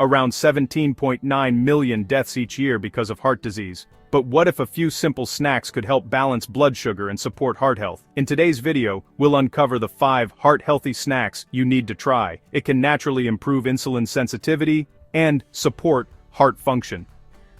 around 17.9 million deaths each year because of heart disease. But what if a few simple snacks could help balance blood sugar and support heart health? In today's video, we'll uncover the 5 heart-healthy snacks you need to try. It can naturally improve insulin sensitivity and support heart function.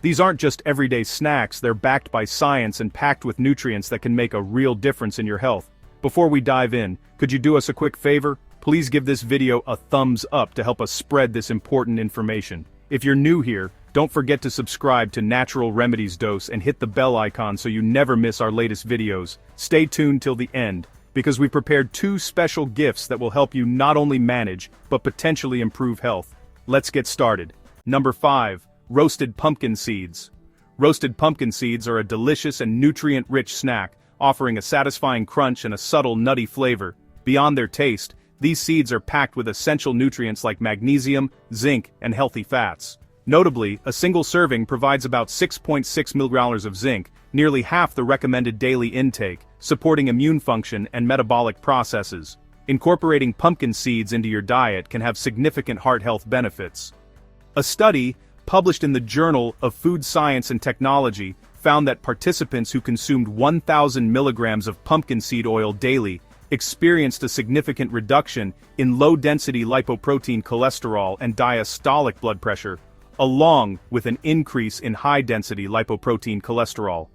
These aren't just everyday snacks, they're backed by science and packed with nutrients that can make a real difference in your health. Before we dive in, could you do us a quick favor? Please give this video a thumbs up to help us spread this important information. If you're new here, don't forget to subscribe to Natural Remedies Dose and hit the bell icon so you never miss our latest videos. Stay tuned till the end, because we prepared 2 special gifts that will help you not only manage, but potentially improve health. Let's get started. Number 5. Roasted pumpkin seeds. Roasted pumpkin seeds are a delicious and nutrient-rich snack, offering a satisfying crunch and a subtle nutty flavor. Beyond their taste, these seeds are packed with essential nutrients like magnesium, zinc, and healthy fats. Notably, a single serving provides about 6.6 milligrams of zinc, nearly half the recommended daily intake, supporting immune function and metabolic processes. Incorporating pumpkin seeds into your diet can have significant heart health benefits. A study, published in the Journal of Food Science and Technology, found that participants who consumed 1,000 milligrams of pumpkin seed oil daily experienced a significant reduction in low-density lipoprotein cholesterol and diastolic blood pressure, along with an increase in high-density lipoprotein cholesterol.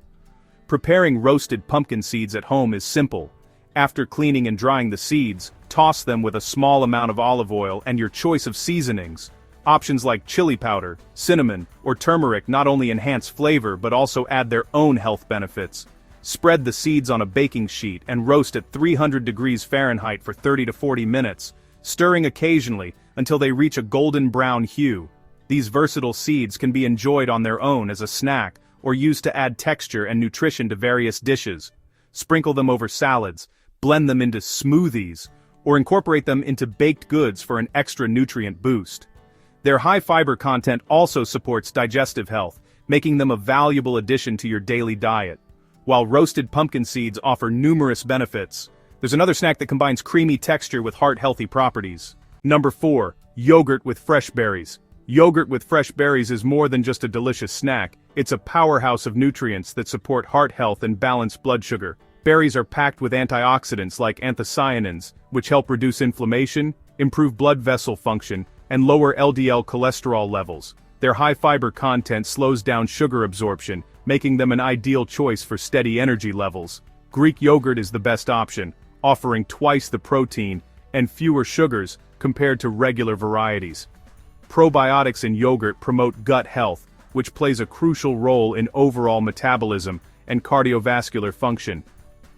Preparing roasted pumpkin seeds at home is simple. After cleaning and drying the seeds, toss them with a small amount of olive oil and your choice of seasonings. Options like chili powder, cinnamon, or turmeric not only enhance flavor but also add their own health benefits. Spread the seeds on a baking sheet and roast at 300 degrees Fahrenheit for 30 to 40 minutes, stirring occasionally until they reach a golden brown hue. These versatile seeds can be enjoyed on their own as a snack or used to add texture and nutrition to various dishes. Sprinkle them over salads, blend them into smoothies, or incorporate them into baked goods for an extra nutrient boost. Their high fiber content also supports digestive health, making them a valuable addition to your daily diet. While roasted pumpkin seeds offer numerous benefits, there's another snack that combines creamy texture with heart-healthy properties. Number 4. Yogurt with fresh berries. Yogurt with fresh berries is more than just a delicious snack, it's a powerhouse of nutrients that support heart health and balance blood sugar. Berries are packed with antioxidants like anthocyanins, which help reduce inflammation, improve blood vessel function, and lower LDL cholesterol levels. Their high fiber content slows down sugar absorption, making them an ideal choice for steady energy levels. Greek yogurt is the best option, offering twice the protein and fewer sugars compared to regular varieties. Probiotics in yogurt promote gut health, which plays a crucial role in overall metabolism and cardiovascular function.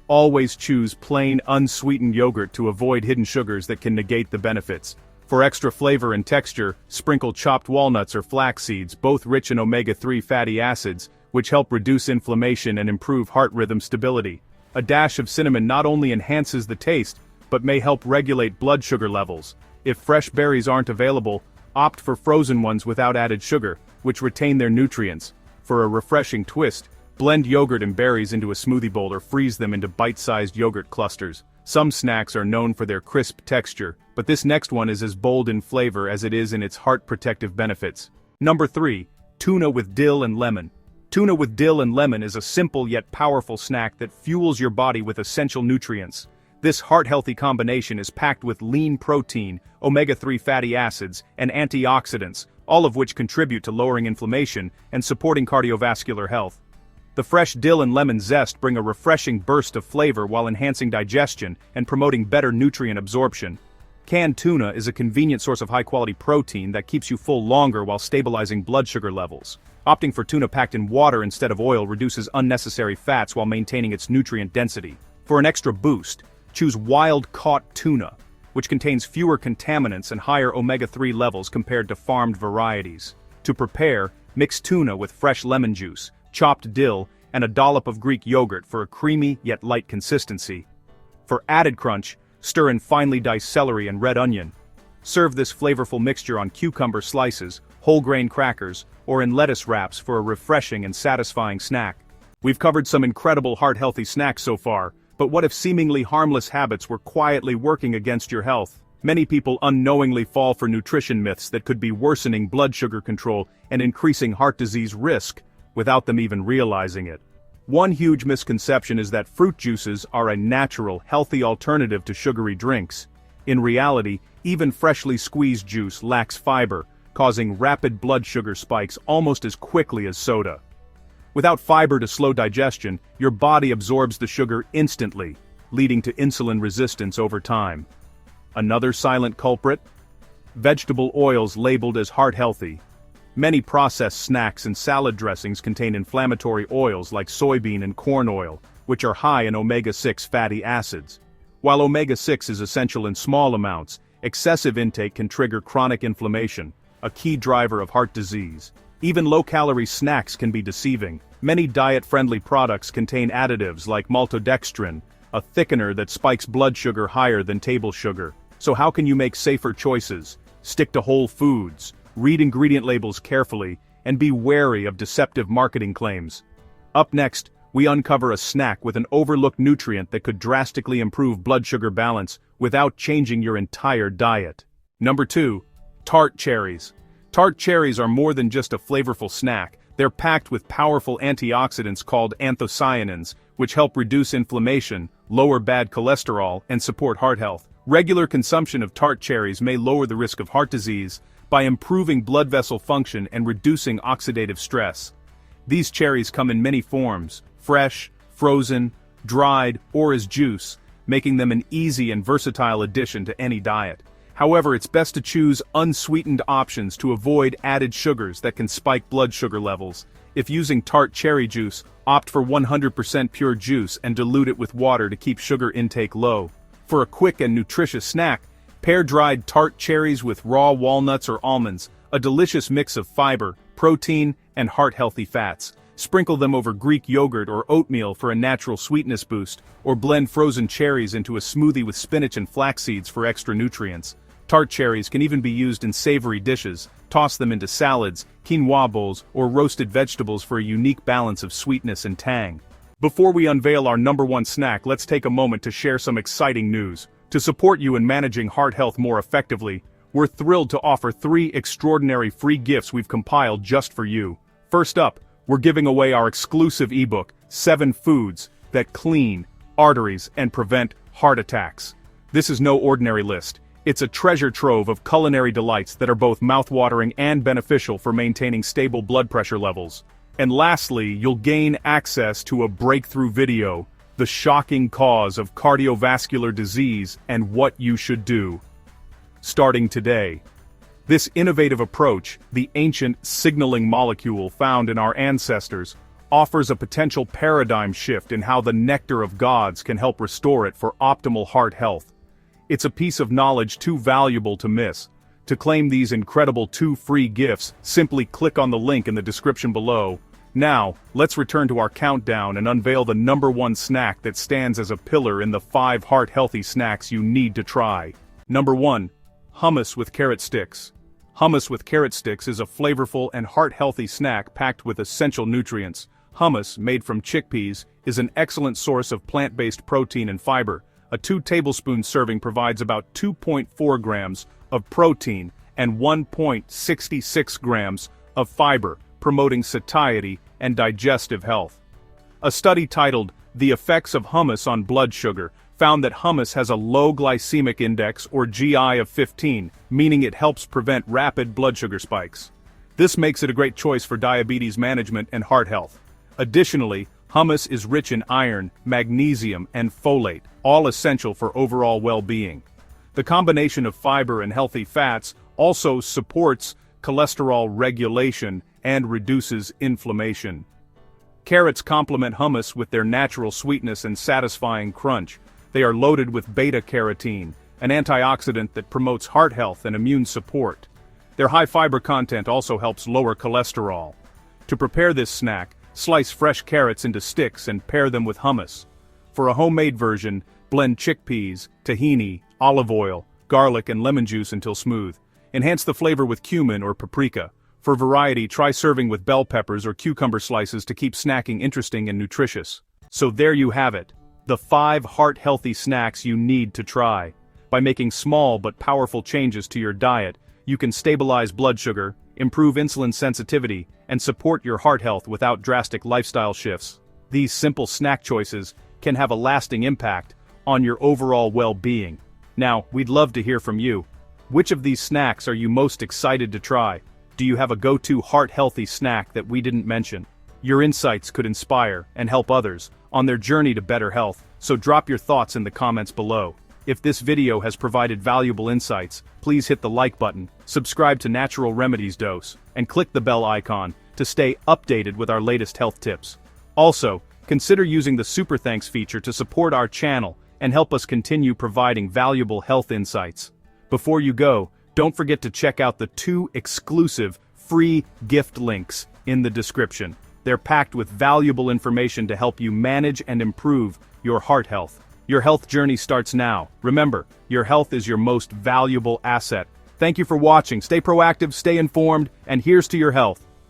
Always choose plain, unsweetened yogurt to avoid hidden sugars that can negate the benefits. For extra flavor and texture, sprinkle chopped walnuts or flax seeds, both rich in omega-3 fatty acids, which help reduce inflammation and improve heart rhythm stability. A dash of cinnamon not only enhances the taste, but may help regulate blood sugar levels. If fresh berries aren't available, opt for frozen ones without added sugar, which retain their nutrients. For a refreshing twist, blend yogurt and berries into a smoothie bowl or freeze them into bite-sized yogurt clusters. Some snacks are known for their crisp texture, but this next one is as bold in flavor as it is in its heart-protective benefits. Number 3. Tuna with dill and lemon. Tuna with dill and lemon is a simple yet powerful snack that fuels your body with essential nutrients. This heart-healthy combination is packed with lean protein, omega-3 fatty acids, and antioxidants, all of which contribute to lowering inflammation and supporting cardiovascular health. The fresh dill and lemon zest bring a refreshing burst of flavor while enhancing digestion and promoting better nutrient absorption. Canned tuna is a convenient source of high-quality protein that keeps you full longer while stabilizing blood sugar levels. Opting for tuna packed in water instead of oil reduces unnecessary fats while maintaining its nutrient density. For an extra boost, choose wild-caught tuna, which contains fewer contaminants and higher omega-3 levels compared to farmed varieties. To prepare, mix tuna with fresh lemon juice, chopped dill, and a dollop of Greek yogurt for a creamy yet light consistency. For added crunch, stir in finely diced celery and red onion. Serve this flavorful mixture on cucumber slices, whole grain crackers, or in lettuce wraps for a refreshing and satisfying snack. We've covered some incredible heart-healthy snacks so far, but what if seemingly harmless habits were quietly working against your health? many people unknowingly fall for nutrition myths that could be worsening blood sugar control and increasing heart disease risk, without them even realizing it. One huge misconception is that fruit juices are a natural, healthy alternative to sugary drinks. In reality, even freshly squeezed juice lacks fiber, causing rapid blood sugar spikes almost as quickly as soda. Without fiber to slow digestion, your body absorbs the sugar instantly, leading to insulin resistance over time. Another silent culprit? Vegetable oils labeled as heart-healthy. Many processed snacks and salad dressings contain inflammatory oils like soybean and corn oil, which are high in omega-6 fatty acids. While omega-6 is essential in small amounts, excessive intake can trigger chronic inflammation, a key driver of heart disease. Even low-calorie snacks can be deceiving. Many diet-friendly products contain additives like maltodextrin, a thickener that spikes blood sugar higher than table sugar. So how can you make safer choices? Stick to whole foods, read ingredient labels carefully, and be wary of deceptive marketing claims. Up next, we uncover a snack with an overlooked nutrient that could drastically improve blood sugar balance without changing your entire diet. Number 2. Tart cherries. Tart cherries are more than just a flavorful snack. They're packed with powerful antioxidants called anthocyanins, which help reduce inflammation, lower bad cholesterol, and support heart health. Regular consumption of tart cherries may lower the risk of heart disease by improving blood vessel function and reducing oxidative stress. These cherries come in many forms: fresh, frozen, dried, or as juice, making them an easy and versatile addition to any diet. However, it's best to choose unsweetened options to avoid added sugars that can spike blood sugar levels. If using tart cherry juice, opt for 100% pure juice and dilute it with water to keep sugar intake low. For a quick and nutritious snack, pair dried tart cherries with raw walnuts or almonds, a delicious mix of fiber, protein, and heart-healthy fats. Sprinkle them over Greek yogurt or oatmeal for a natural sweetness boost, or blend frozen cherries into a smoothie with spinach and flax seeds for extra nutrients. Tart cherries can even be used in savory dishes. Toss them into salads, quinoa bowls, or roasted vegetables for a unique balance of sweetness and tang. Before we unveil our number 1 snack, let's take a moment to share some exciting news. To support you in managing heart health more effectively, we're thrilled to offer 3 extraordinary free gifts we've compiled just for you. First up, we're giving away our exclusive ebook, 7 Foods That Clean Arteries and Prevent Heart Attacks. This is no ordinary list. It's a treasure trove of culinary delights that are both mouthwatering and beneficial for maintaining stable blood pressure levels. And lastly, you'll gain access to a breakthrough video, The Shocking Cause of Cardiovascular Disease and What You Should Do. Starting today. This innovative approach, the ancient signaling molecule found in our ancestors, offers a potential paradigm shift in how the nectar of gods can help restore it for optimal heart health. It's a piece of knowledge too valuable to miss. To claim these incredible 2 free gifts, simply click on the link in the description below. Now, let's return to our countdown and unveil the number 1 snack that stands as a pillar in the 5 heart-healthy snacks you need to try. Number 1. Hummus with carrot sticks. Hummus with carrot sticks is a flavorful and heart-healthy snack packed with essential nutrients. Hummus, made from chickpeas, is an excellent source of plant-based protein and fiber. A 2-tablespoon serving provides about 2.4 grams of protein and 1.66 grams of fiber, promoting satiety and digestive health. A study titled The Effects of Hummus on Blood Sugar found that hummus has a low glycemic index or GI of 15, meaning it helps prevent rapid blood sugar spikes. This makes it a great choice for diabetes management and heart health. Additionally, hummus is rich in iron, magnesium, and folate, all essential for overall well-being. The combination of fiber and healthy fats also supports cholesterol regulation and reduces inflammation. Carrots complement hummus with their natural sweetness and satisfying crunch. They are loaded with beta-carotene, an antioxidant that promotes heart health and immune support. Their high fiber content also helps lower cholesterol. To prepare this snack, slice fresh carrots into sticks and pair them with hummus. For a homemade version, blend chickpeas, tahini, olive oil, garlic, and lemon juice until smooth. Enhance the flavor with cumin or paprika. For variety, try serving with bell peppers or cucumber slices to keep snacking interesting and nutritious. So there you have it, the 5 heart-healthy snacks you need to try. By making small but powerful changes to your diet, you can stabilize blood sugar, improve insulin sensitivity, and support your heart health without drastic lifestyle shifts. These simple snack choices can have a lasting impact on your overall well-being. Now, we'd love to hear from you. Which of these snacks are you most excited to try? Do you have a go-to heart-healthy snack that we didn't mention? Your insights could inspire and help others on their journey to better health, so drop your thoughts in the comments below. If this video has provided valuable insights, please hit the like button, subscribe to Natural Remedies Dose, and click the bell icon to stay updated with our latest health tips. Also, consider using the Super Thanks feature to support our channel and help us continue providing valuable health insights. Before you go, don't forget to check out the 2 exclusive free gift links in the description. They're packed with valuable information to help you manage and improve your heart health. Your health journey starts now. Remember, your health is your most valuable asset. Thank you for watching. Stay proactive, stay informed, and here's to your health.